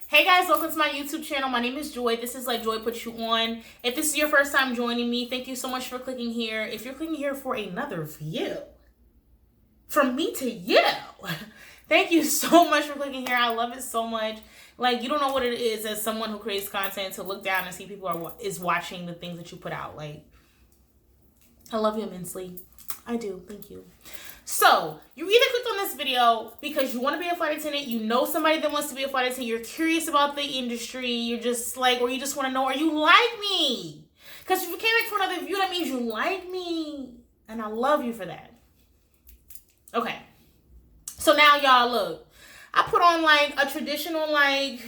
Hey guys, welcome to my YouTube channel. My name is Joy. This is Let Joy Put You On. If this is your first time joining me, thank you so much for clicking here. If you're clicking here for another view, from me to you, thank you so much for clicking here. I love it so much. Like, you don't know what it is as someone who creates content to look down and see people is watching the things that you put out. Like, I love you immensely. I do. Thank you. So, you either clicked on this video because you want to be a flight attendant, you know somebody that wants to be a flight attendant, you're curious about the industry, you're just like, or you just want to know, or you like me. Because if you came back for another view, that means you like me. And I love you for that. Okay. So now, y'all, look. I put on, like, a traditional, like,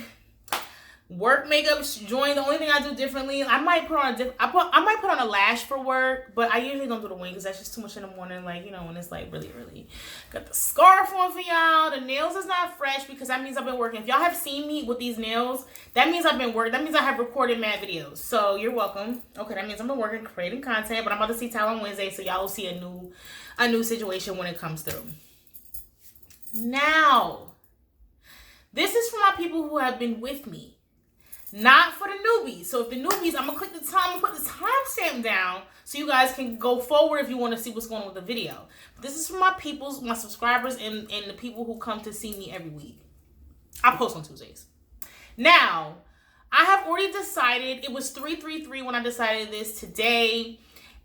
work makeup joint. The only thing I do differently, I might put on a lash for work, but I usually don't do the wing because that's just too much in the morning. Like, you know, when it's like really got the scarf on for y'all. The nails is not fresh because that means I've been working. If y'all have seen me with these nails, that means I've been working. That means I have recorded mad videos. So you're welcome. Okay, that means I've been working, creating content, but I'm about to see Tyler on Wednesday, so y'all will see a new situation when it comes through. Now, this is for my people who have been with me. Not for the newbies. So if the newbies, I'm going to click the time and put the timestamp down so you guys can go forward if you want to see what's going on with the video. But this is for my peoples, my subscribers, and the people who come to see me every week. I post on Tuesdays. Now, I have already decided, it was 3/3/3 when I decided this today.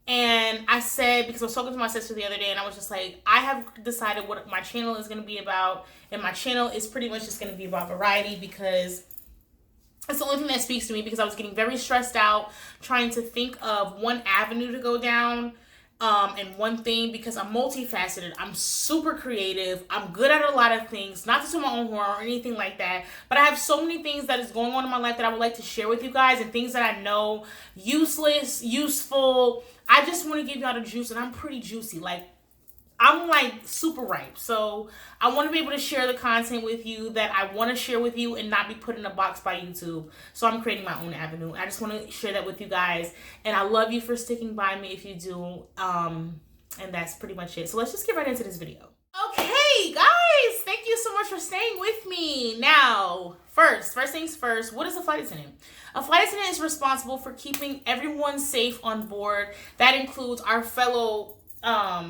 And I said, because I was talking to my sister the other day, and I was just like, I have decided what my channel is going to be about. And my channel is pretty much just going to be about variety because it's the only thing that speaks to me, because I was getting very stressed out trying to think of one avenue to go down and one thing, because I'm multifaceted. I'm super creative. I'm good at a lot of things, not to toot my own horn or anything like that, but I have so many things that is going on in my life that I would like to share with you guys, and things that I know useless, useful. I just want to give y'all the juice, and I'm pretty juicy. Like, I'm like super ripe. So I want to be able to share the content with you that I want to share with you and not be put in a box by YouTube. So I'm creating my own avenue. I just want to share that with you guys. And I love you for sticking by me if you do. And that's pretty much it. So let's just get right into this video. Okay, guys, thank you so much for staying with me. Now, first things first, what is a flight attendant? A flight attendant is responsible for keeping everyone safe on board. That includes our fellow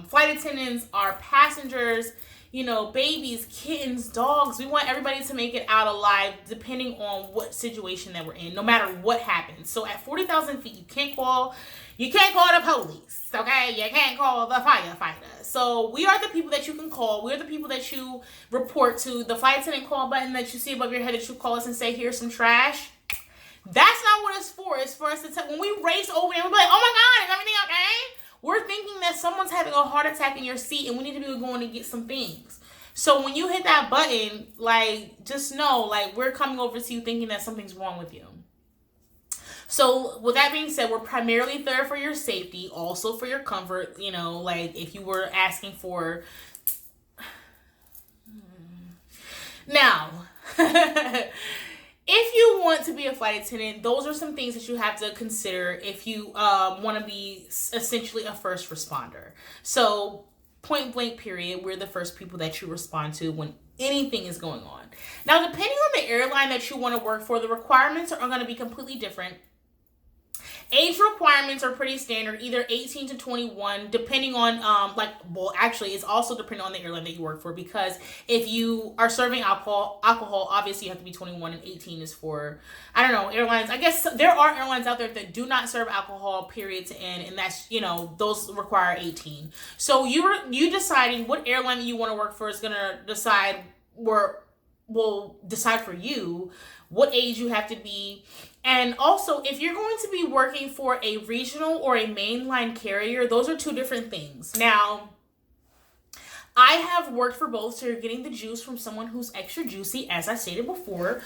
flight attendants, our passengers, you know, babies, kittens, dogs. We want everybody to make it out alive depending on what situation that we're in, no matter what happens. So at 40,000 feet, you can't call the police, okay? You can't call the firefighter. So we are the people that you can call. We're the people that you report to. The flight attendant call button that you see above your head that you call us and say, here's some trash. That's not what it's for. It's for us to tell, when we race over there, we'll be like, oh my God, is everything okay? We're thinking that someone's having a heart attack in your seat and we need to be going to get some things. So when you hit that button, like, just know, like, we're coming over to you thinking that something's wrong with you. So with that being said, we're primarily there for your safety, also for your comfort. You know, like, if you were asking for... Now... If you want to be a flight attendant, those are some things that you have to consider if you want to be essentially a first responder. So, point blank period, we're the first people that you respond to when anything is going on. Now, depending on the airline that you want to work for, the requirements are going to be completely different. Age requirements are pretty standard, either 18 to 21, depending on, actually, it's also depending on the airline that you work for, because if you are serving alcohol, obviously you have to be 21, and 18 is for, I don't know, airlines. I guess there are airlines out there that do not serve alcohol, period to end, and that's, you know, those require 18. So you deciding what airline you want to work for is going to decide will decide for you what age you have to be. And also, if you're going to be working for a regional or a mainline carrier, those are two different things. Now, I have worked for both, so you're getting the juice from someone who's extra juicy, as I stated before.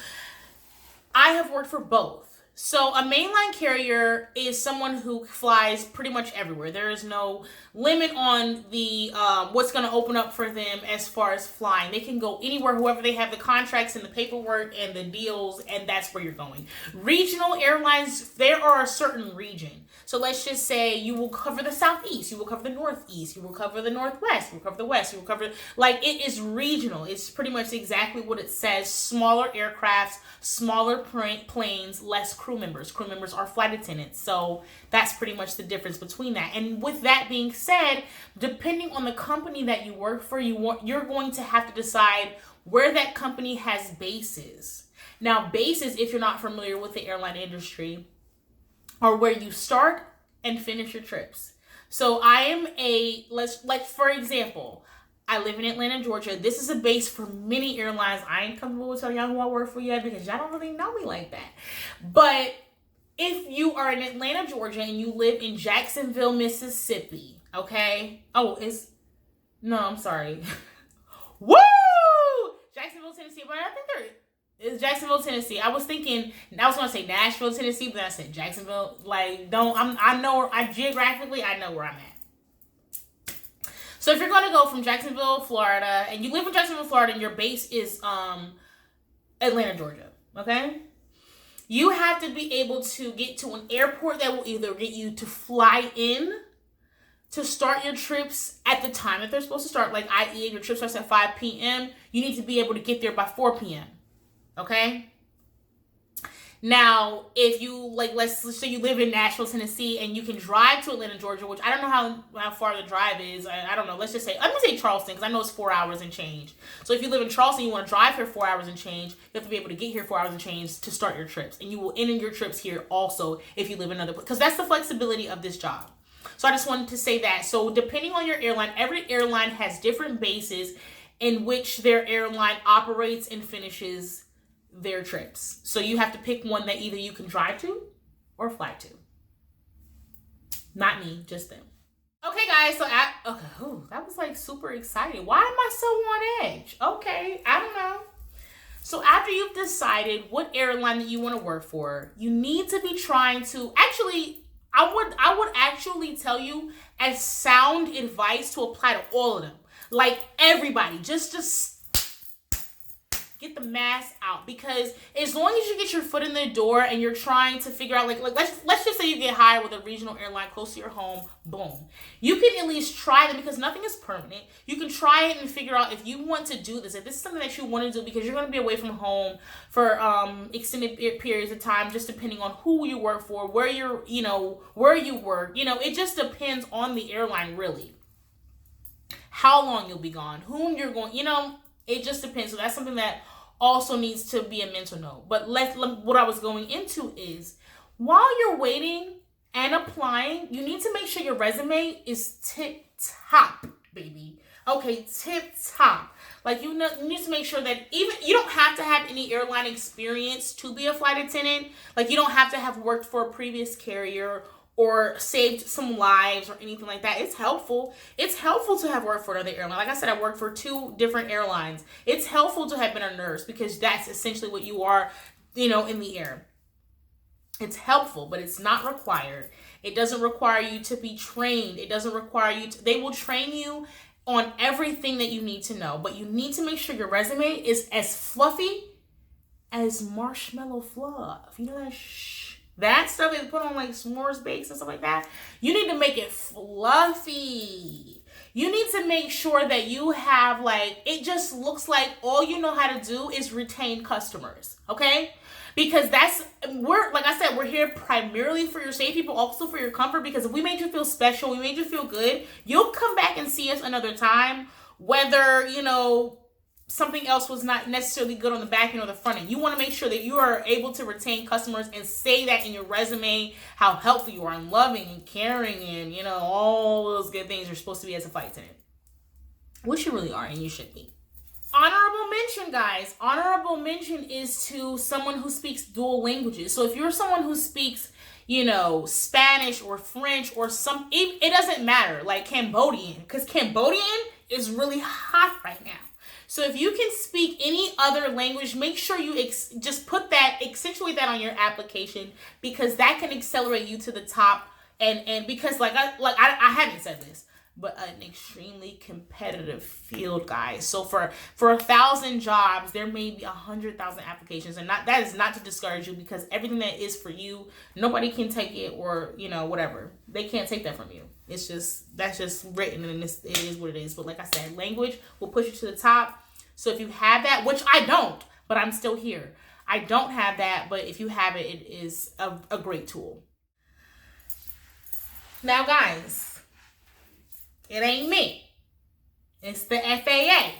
I have worked for both. So a mainline carrier is someone who flies pretty much everywhere. There is no limit on the what's going to open up for them as far as flying. They can go anywhere, whoever they have the contracts and the paperwork and the deals, and that's where you're going. Regional airlines, there are a certain region. So let's just say you will cover the southeast, you will cover the northeast, you will cover the northwest, you will cover the west, you will cover, like, it is regional. It's pretty much exactly what it says. Smaller aircrafts, smaller planes, less crew members. Crew members are flight attendants. So that's pretty much the difference between that. And with that being said, depending on the company that you work for, you're going to have to decide where that company has bases. Now, bases, if you're not familiar with the airline industry, are where you start and finish your trips. So I am for example, I live in Atlanta, Georgia. This is a base for many airlines. I ain't comfortable with telling y'all who I work for yet because y'all don't really know me like that. But if you are in Atlanta, Georgia, and you live in Jacksonville, Mississippi, okay? No, I'm sorry. Woo! Jacksonville, Tennessee, but I think it's Jacksonville, Tennessee. I was going to say Nashville, Tennessee, but I said Jacksonville. Like, geographically, I know where I'm at. So if you're going to go from Jacksonville, Florida, and you live in Jacksonville, Florida, and your base is Atlanta, Georgia, okay? You have to be able to get to an airport that will either get you to fly in to start your trips at the time that they're supposed to start, like i.e. if your trip starts at 5 p.m., you need to be able to get there by 4 p.m., okay? Now, if you, like, let's say you live in Nashville, Tennessee, and you can drive to Atlanta, Georgia, which I don't know how far the drive is. I don't know. Let me say Charleston, because I know it's 4 hours and change. So if you live in Charleston, you want to drive here 4 hours and change, you have to be able to get here 4 hours and change to start your trips. And you will end your trips here also if you live in another place, because that's the flexibility of this job. So I just wanted to say that. So depending on your airline, every airline has different bases in which their airline operates and finishes their trips. So you have to pick one that either you can drive to or fly to. Not me, just them. Okay, guys, so that was like super exciting. Why am I so on edge? Okay, I don't know. So after you've decided what airline that you want to work for, you need to be trying to I would actually tell you as sound advice to apply to all of them. Like everybody, just get the mask out, because as long as you get your foot in the door and you're trying to figure out, like let's just say you get hired with a regional airline close to your home, boom. You can at least try them, because nothing is permanent. You can try it and figure out if you want to do this, if this is something that you want to do, because you're going to be away from home for extended periods of time, just depending on who you work for, where you work. It just depends on the airline, really. How long you'll be gone, whom you're going, it just depends. So that's something that also needs to be a mental note. But what I was going into is, while you're waiting and applying, you need to make sure your resume is tip top, baby. Okay, tip top. Like you need to make sure that even you don't have to have any airline experience to be a flight attendant. Like you don't have to have worked for a previous carrier or saved some lives or anything like that. It's helpful. It's helpful to have worked for another airline. Like I said, I worked for 2 different airlines. It's helpful to have been a nurse, because that's essentially what you are, in the air. It's helpful, but it's not required. It doesn't require you to be trained. It doesn't require you to, they will train you on everything that you need to know, but you need to make sure your resume is as fluffy as marshmallow fluff. You know that stuff is put on like s'mores bakes and stuff like that. You need to make it fluffy. You need to make sure that you have it just looks like all you know how to do is retain customers. Okay? Because we're here primarily for your safety, but also for your comfort. Because if we made you feel special, we made you feel good, you'll come back and see us another time, whether, something else was not necessarily good on the back end or the front end. You want to make sure that you are able to retain customers and say that in your resume, how helpful you are and loving and caring and, all those good things you're supposed to be as a flight attendant. Which you really are, and you should be. Honorable mention, guys. Honorable mention is to someone who speaks dual languages. So if you're someone who speaks, Spanish or French or it doesn't matter, like Cambodian, because Cambodian is really hot right now. So if you can speak any other language, make sure you just accentuate that on your application, because that can accelerate you to the top. And because I haven't said this, but an extremely competitive field, guys. So for 1,000 jobs, there may be 100,000 applications, and that is not to discourage you, because everything that is for you, nobody can take it, or whatever. They can't take that from you. That's just written, and it is what it is. But like I said, language will push you to the top. So if you have that, which I don't, but I'm still here. I don't have that, but if you have it, it is a great tool. Now, guys, it ain't me. It's the FAA.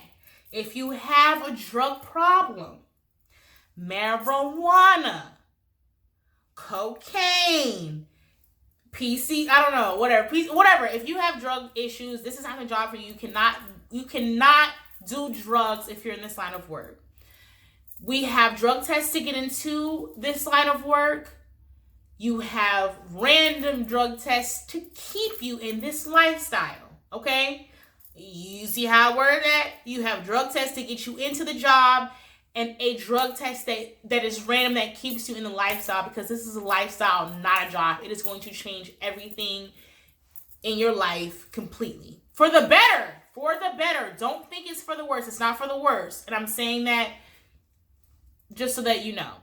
If you have a drug problem, marijuana, cocaine, I don't know, whatever. If you have drug issues, this is not a job for you. You cannot do drugs if you're in this line of work. We have drug tests to get into this line of work. You have random drug tests to keep you in this lifestyle, okay? You see how I word that? You have drug tests to get you into the job, and a drug test that is random that keeps you in the lifestyle, because this is a lifestyle, not a job. It is going to change everything in your life completely. For the better. For the better. Don't think it's for the worse. It's not for the worse. And I'm saying that just so that you know.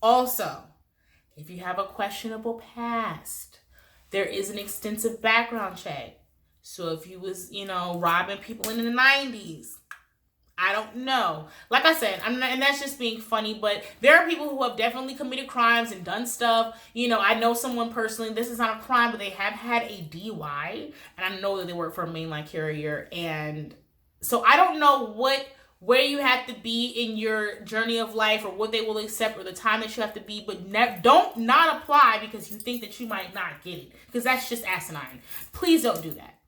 Also, if you have a questionable past, there is an extensive background check. So if you was, robbing people in the 90s, I don't know. Like I said, and that's just being funny, but there are people who have definitely committed crimes and done stuff. I know someone personally, this is not a crime, but they have had a DUI, and I know that they work for a mainline carrier. And so I don't know where you have to be in your journey of life, or what they will accept, or the time that you have to be, but don't not apply because you think that you might not get it, because that's just asinine. Please don't do that.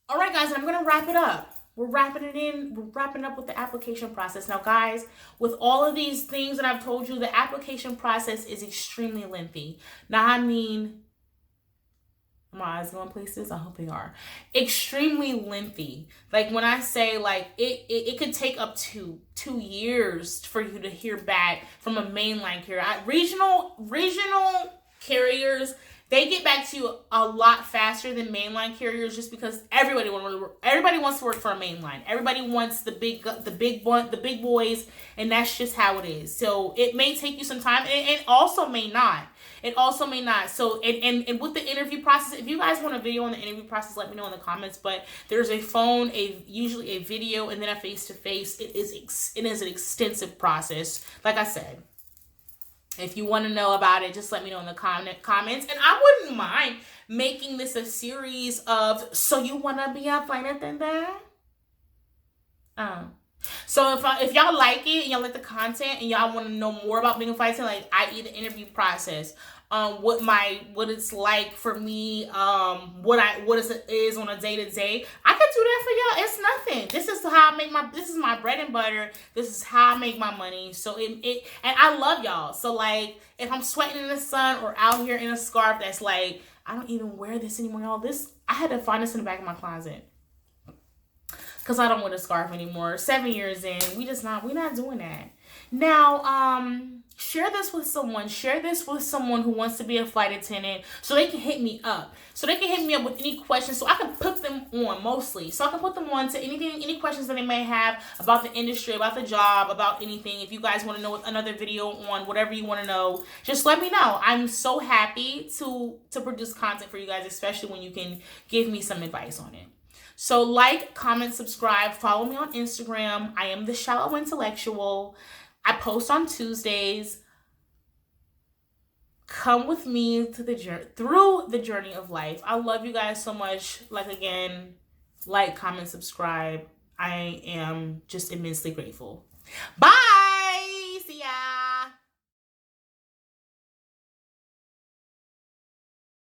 All right, guys, I'm going to wrap it up. We're wrapping up with the application process. Now, guys, with all of these things that I've told you, the application process is extremely lengthy. Now, I mean, are my eyes going places? I hope they are. Extremely lengthy. Like, when I say, it could take up to 2 years for you to hear back from a mainline carrier. Regional carriers, they get back to you a lot faster than mainline carriers, just because everybody wants to work for a mainline. Everybody wants the big boys, and that's just how it is. So it may take you some time, and it also may not. So, and with the interview process, if you guys want a video on the interview process, let me know in the comments. But there's a phone, usually a video, and then a face-to-face. It is an extensive process. Like I said, if you want to know about it, just let me know in the comments. And I wouldn't mind making this a series of, so you want to be a flight attendant? So if y'all like it, and y'all like the content, and y'all want to know more about being a flight attendant, i.e. the interview process, what it's like for me, what it is on a day-to-day, I could do that for y'all. It's nothing. This is my bread and butter. This is how I make my money. So and I love y'all. So if I'm sweating in the sun, or out here in a scarf that's I don't even wear this anymore, y'all. I had to find this in the back of my closet, because I don't wear the scarf anymore. 7 years in, we're not doing that. Now, share this with someone. Share this with someone who wants to be a flight attendant, so they can hit me up. So they can hit me up with any questions, so I can put them on mostly. So I can put them on to any questions that they may have about the industry, about the job, about anything. If you guys want to know another video on whatever you want to know, just let me know. I'm so happy to produce content for you guys, especially when you can give me some advice on it. So comment, subscribe, follow me on Instagram. I am the Shallow Intellectual. I post on Tuesdays. Come with me through the journey of life. I love you guys so much. Again, comment, subscribe. I am just immensely grateful. Bye. See ya.